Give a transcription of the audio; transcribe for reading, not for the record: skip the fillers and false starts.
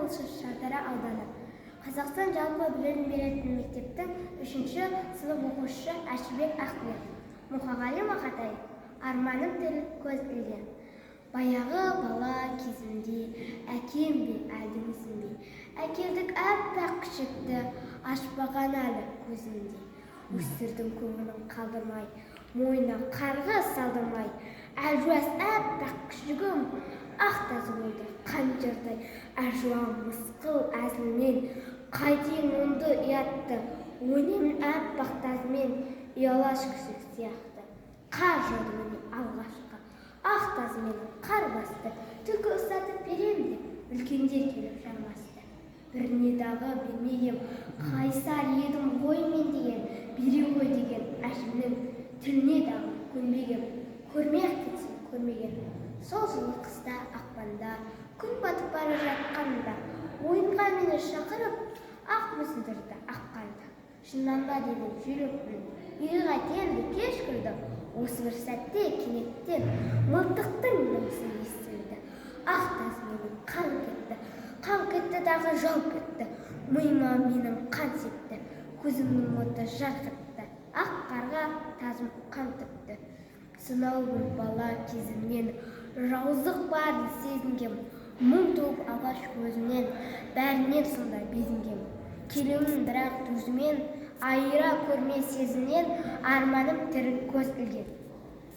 облысы Шардара ауданы. Қазақстан жалпы білім беретін мектептің 3-ші сынып оқушысы Әшірбек Ахмет. Мұқағали Мақатай, арманым тіл көз ілген. Баяғы бала кезімде, әкем бе, әлдіңізім бе, әкелдік әппақ күшікті, ашпаған әлі көзімде. Өсірдің көңілін қалдырмай, мойнына қарғы салдырмай, әлжуаз әппақ күшігім, ақ тазы болды қанжырдай, әжуан мысқыл әзілмен, қайтейін онды ұятты, өнемін әппақ тазымен, ұялаш күшік сияқты. Қар жауды мені алғашқы, ақ тазымен қар басты, түлкі ұстатып берем деп, үлкендер келіп жармасты. Біріне дағы бермегем, қайсар едім ғой мен деген, бере ғой деген әжімнің тіліне дағы көнбегем, көрмей-ақ кетсін көрмеген. Сол жылы қыста ақпанда, күн батып бара жатқанда, ойынға мені шақырып, ақ мүсіндірді аққанды. Шыннан ба дедім жүрекпін, үйге қайтемді кеш кірді. Осы бір сәтте кенеттен мылтықтың дауысы естілді. Ақ тазменен қан кетті дағы жалп етті. Миыма менің қан септі, көзімнің оты жарқ етті. Ақ қарға тазым қан түпті. Сынау бір бала кезімнен жаузық барын сезінгем. Мұң туып алғаш көзімнен, бәрінен сонда безінгем. Келемін бірақ төзімен, айыра көрме сезімнен, арманым тірі көз ілген.